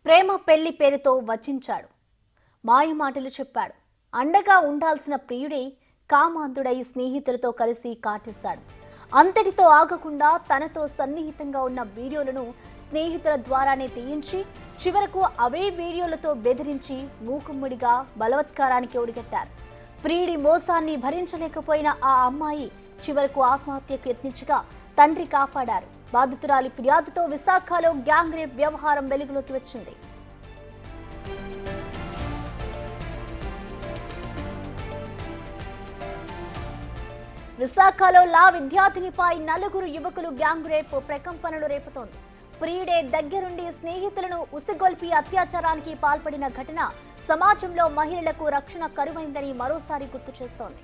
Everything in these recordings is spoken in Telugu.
ప్రేమ పెళ్లి పేరుతో వచించాడు. మాయమాటలు చెప్పాడు. అండగా ఉండాల్సిన ప్రియుడే కామాంధుడై స్నేహితులతో కలిసి కాటేశాడు. అంతటితో ఆగకుండా తనతో సన్నిహితంగా ఉన్న వీడియోలను స్నేహితుల ద్వారానే తీయించి చివరకు అవే వీడియోలతో బెదిరించి మూకుమ్మడిగా బలవత్కారానికి ఒడిగట్టారు. ప్రియుడి మోసాన్ని భరించలేకపోయిన ఆ అమ్మాయి చివరకు ఆత్మహత్యకు యత్నించగా తండ్రి కాపాడారు. బాధితురాలి ఫిర్యాదుతో విశాఖలో గ్యాంగ్ రేప్ వ్యవహారం వెలుగులోకి వచ్చింది. విశాఖలో లా విద్యార్థినిపై నలుగురు యువకులు గ్యాంగ్ రేప్ ప్రకంపనలు రేపుతోంది. ప్రియుడే దగ్గరుండి స్నేహితులను ఉసిగొల్పి అత్యాచారానికి పాల్పడిన ఘటన సమాజంలో మహిళలకు రక్షణ కరువైందని మరోసారి గుర్తు చేస్తోంది.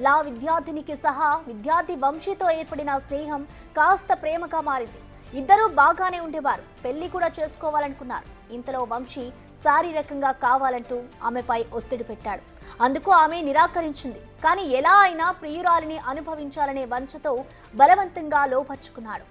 లా విద్యార్థినికి సహా విద్యార్థి వంశీతో ఏర్పడిన స్నేహం కాస్త ప్రేమగా మారింది. ఇద్దరూ బాగానే ఉండేవారు, పెళ్లి కూడా చేసుకోవాలనుకున్నారు. ఇంతలో వంశీ శారీరకంగా కావాలంటూ ఆమెపై ఒత్తిడి పెట్టాడు. అందుకు ఆమె నిరాకరించింది. కానీ ఎలా అయినా ప్రియురాలిని అనుభవించాలనే వంచతో బలవంతంగా లోపర్చుకున్నాడు.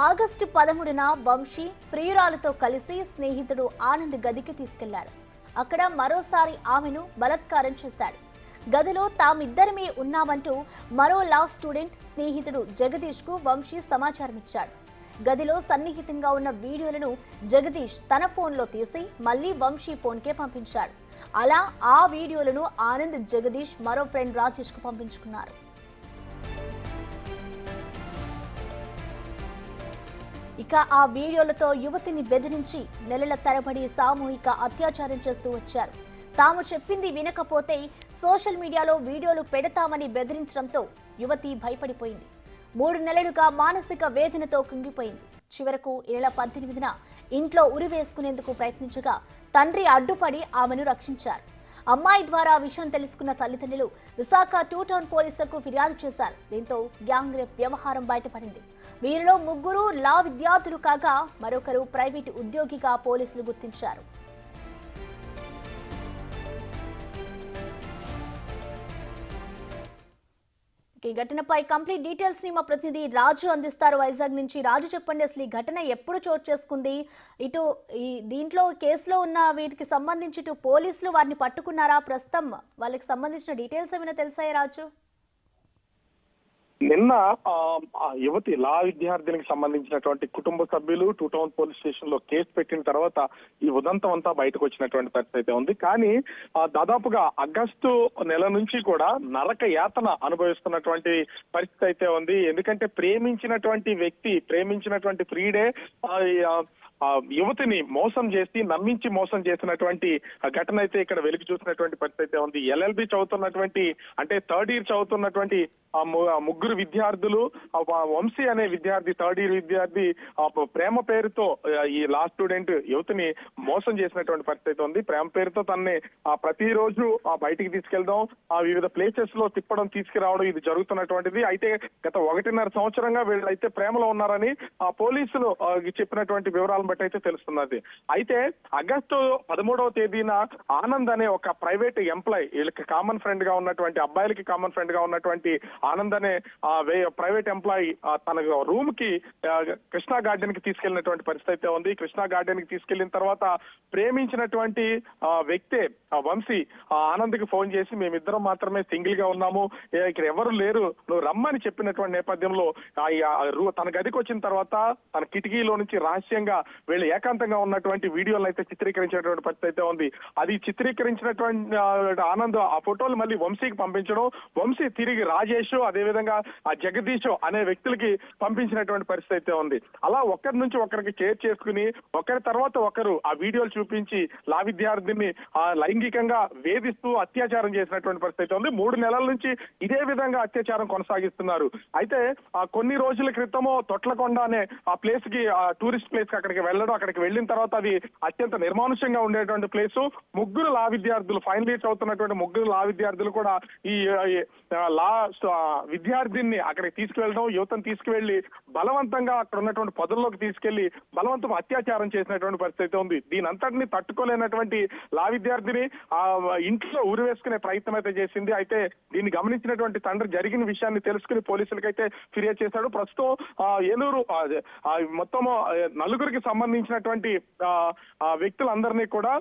ఆగస్టు 13న వంశీ ప్రియురాలతో కలిసి స్నేహితుడు ఆనంద్ గదికి తీసుకెళ్లాడు. అక్కడ మరోసారి ఆమెను బలాత్కారం చేశాడు. గదిలో తామిద్దరమే ఉన్నామంటూ మరో లా స్టూడెంట్ స్నేహితుడు జగదీష్ కు వంశీ సమాచారం ఇచ్చాడు. గదిలో సన్నిహితంగా ఉన్న వీడియోలను జగదీష్ తన ఫోన్లో తీసి మళ్లీ వంశీ ఫోన్కే పంపించాడు. అలా ఆ వీడియోలను ఆనంద్, జగదీష్ మరో ఫ్రెండ్ రాజేష్ కు పంపించుకున్నారు. ఇక ఆ వీడియోలతో యువతిని బెదిరించి నెలల తరబడి సామూహిక అత్యాచారం చేస్తూ వచ్చారు. తాము చెప్పింది వినకపోతే సోషల్ మీడియాలో వీడియోలు పెడతామని బెదిరించడంతో యువతి భయపడిపోయింది. 3 నెలలుగా మానసిక వేదనతో కుంగిపోయింది. చివరకు ఈ నెల 18న ఇంట్లో ఉరివేసుకునేందుకు ప్రయత్నించగా తండ్రి అడ్డుపడి ఆమెను రక్షించారు. అమ్మాయి ద్వారా విషయం తెలుసుకున్న తల్లిదండ్రులు విశాఖ 2 టౌన్ పోలీసులకు ఫిర్యాదు చేశారు. దీంతో గ్యాంగ్ రేప్ వ్యవహారం బయటపడింది. వీరిలో 3 లా విద్యార్థులు కాగా మరొకరు ప్రైవేటు ఉద్యోగిగా పోలీసులు గుర్తించారు. ఈ ఘటనపై కంప్లీట్ డీటెయిల్స్ ని మా ప్రతినిధి రాజు అందిస్తారు వైజాగ్ నుంచి. రాజు, చెప్పండి, అసలు ఈ ఘటన ఎప్పుడు చోటు చేసుకుంది? ఇటు దీంట్లో కేసులో ఉన్న వీటికి సంబంధించి ఇటు పోలీసులు వారిని పట్టుకున్నారా? ప్రస్తుతం వాళ్ళకి సంబంధించిన డీటెయిల్స్ ఏమైనా తెలిసాయా రాజు? నిన్న యువతి లా విద్యార్థినికి సంబంధించినటువంటి కుటుంబ సభ్యులు 2 టౌన్ పోలీస్ స్టేషన్ లో కేసు పెట్టిన తర్వాత ఈ ఉదంతం అంతా బయటకు వచ్చినటువంటి పరిస్థితి అయితే ఉంది. కానీ దాదాపుగా ఆగస్టు నెల నుంచి కూడా నరక యాతన అనుభవిస్తున్నటువంటి పరిస్థితి అయితే ఉంది. ఎందుకంటే ప్రేమించినటువంటి ప్రియుడే యువతిని నమ్మించి మోసం చేసినటువంటి ఘటన అయితే ఇక్కడ వెలుగు చూసినటువంటి పరిస్థితి అయితే ఉంది. ఎల్ఎల్బి చదువుతున్నటువంటి, అంటే 3rd ఇయర్ చదువుతున్నటువంటి 3 విద్యార్థులు, వంశీ అనే విద్యార్థి 3rd ఇయర్ విద్యార్థి ప్రేమ పేరుతో ఈ లా స్టూడెంట్ యువతిని మోసం చేసినటువంటి పరిస్థితి ఉంది. ప్రేమ పేరుతో తనని ప్రతిరోజు బయటికి తీసుకెళ్దాం, వివిధ ప్లేసెస్ లో తిప్పడం, తీసుకురావడం ఇది జరుగుతున్నటువంటిది. అయితే గత 1.5 సంవత్సరంగా వీళ్ళైతే ప్రేమలో ఉన్నారని పోలీసులు చెప్పినటువంటి వివరాలను బట్టి అయితే తెలుస్తున్నది. అయితే ఆగస్టు 13వ తేదీన ఆనంద్ అనే ఒక ప్రైవేట్ ఎంప్లాయ్, వీళ్ళకి కామన్ ఫ్రెండ్ గా ఉన్నటువంటి, అబ్బాయిలకి కామన్ ఫ్రెండ్ గా ఉన్నటువంటి ఆనంద్ అనే ప్రైవేట్ ఎంప్లాయీ తన రూమ్ కి కృష్ణా గార్డెన్ కి తీసుకెళ్లినటువంటి పరిస్థితి అయితే ఉంది. కృష్ణా గార్డెన్ కి తీసుకెళ్లిన తర్వాత ప్రేమించినటువంటి వ్యక్తే వంశీ ఆనంద్ కి ఫోన్ చేసి, మేమిద్దరం మాత్రమే సింగిల్ గా ఉన్నాము, ఇక్కడ ఎవరు లేరు, నువ్వు రమ్మని చెప్పినటువంటి నేపథ్యంలో తన గదికి వచ్చిన తర్వాత తన కిటికీలో నుంచి రహస్యంగా వీళ్ళు ఏకాంతంగా ఉన్నటువంటి వీడియోలను అయితే చిత్రీకరించినటువంటి పరిస్థితి అయితే ఉంది. అది చిత్రీకరించినటువంటి ఆనంద్ ఆ ఫోటోలు మళ్ళీ వంశీకి పంపించడం, వంశీ తిరిగి రాజేష్ అదేవిధంగా ఆ జగదీష్ అనే వ్యక్తులకి పంపించినటువంటి పరిస్థితి అయితే ఉంది. అలా ఒకరి నుంచి ఒకరికి షేర్ చేసుకుని ఒకరి తర్వాత ఒకరు ఆ వీడియోలు చూపించి లా విద్యార్థిని లైంగికంగా వేధిస్తూ అత్యాచారం చేసినటువంటి పరిస్థితి ఉంది. 3 నెలల నుంచి ఇదే విధంగా అత్యాచారం కొనసాగిస్తున్నారు. అయితే కొన్ని రోజుల క్రితము తొట్లకొండ అనే ఆ ప్లేస్ కి, టూరిస్ట్ ప్లేస్ కి అక్కడికి వెళ్ళడం, అక్కడికి వెళ్ళిన తర్వాత అది అత్యంత నిర్మానుష్యంగా ఉండేటువంటి ప్లేసు. 3 లా విద్యార్థులు, ఫైనల్ ఇయర్ చదువుతున్నటువంటి 3 లా విద్యార్థులు కూడా ఈ లా విద్యార్థిని అక్కడికి తీసుకువెళ్ళడం, యువతను తీసుకువెళ్లి బలవంతంగా అక్కడ ఉన్నటువంటి పొదల్లోకి తీసుకెళ్లి బలవంతం అత్యాచారం చేసినటువంటి పరిస్థితి ఉంది. దీని అంతటిని తట్టుకోలేనటువంటి లా విద్యార్థిని ఆ ఇంట్లో ఉరివేసుకునే ప్రయత్నం అయితే చేసింది. అయితే దీన్ని గమనించినటువంటి తండ్రి జరిగిన విషయాన్ని తెలుసుకుని పోలీసులకైతే ఫిర్యాదు చేశాడు. ప్రస్తుతం ఏలూరు మొత్తం నలుగురికి సంబంధించినటువంటి వ్యక్తులందరినీ కూడా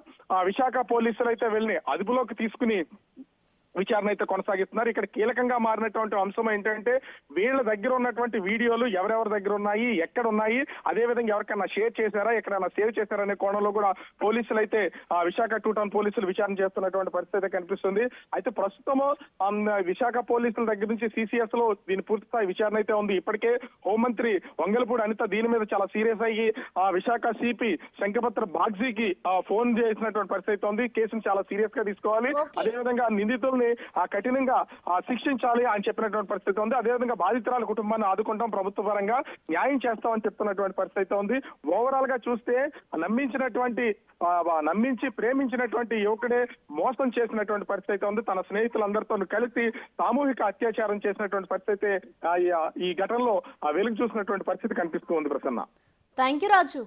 విశాఖ పోలీసులు అయితే వెళ్ళి అదుపులోకి తీసుకుని విచారణ అయితే కొనసాగిస్తున్నారు. ఇక్కడ కీలకంగా మారినటువంటి అంశం ఏంటంటే వీళ్ళ దగ్గర ఉన్నటువంటి వీడియోలు ఎవరెవరి దగ్గర ఉన్నాయి, ఎక్కడ ఉన్నాయి, అదే విధంగా ఎవరికైనా షేర్ చేశారా, ఎక్కడైనా సేవ్ చేశారా అనే కోణంలో కూడా పోలీసులు అయితే విశాఖ 2 టౌన్ పోలీసులు విచారణ చేస్తున్నటువంటి పరిస్థితి కనిపిస్తుంది. అయితే ప్రస్తుతము విశాఖ పోలీసుల దగ్గర నుంచి సిసిఎస్ లో దీని పూర్తిస్థాయి విచారణ అయితే ఉంది. ఇప్పటికే హోంమంత్రి వంగలపూడి అనిత దీని మీద చాలా సీరియస్ అయ్యి విశాఖ సిపి శంఖపత్ర బాగ్జీకి ఫోన్ చేసినటువంటి పరిస్థితి ఉంది. కేసును చాలా సీరియస్ గా తీసుకోవాలి, అదేవిధంగా నిందితుల్ని కఠినంగా శిక్షించాలి అని చెప్పినటువంటి పరిస్థితి ఉంది. అదేవిధంగా బాధితురాల కుటుంబాన్ని ఆదుకుంటాం, ప్రభుత్వ పరంగా న్యాయం చేస్తామని చెప్తున్నటువంటి పరిస్థితి ఉంది. ఓవరాల్ గా చూస్తే నమ్మించి ప్రేమించినటువంటి యువకుడే మోసం చేసినటువంటి పరిస్థితి ఉంది. తన స్నేహితులందరితో కలిసి సామూహిక అత్యాచారం చేసినటువంటి పరిస్థితి ఈ ఘటనలో వెలుగు చూసినటువంటి పరిస్థితి కనిపిస్తూ ఉంది. Prasanna, thank you Raju.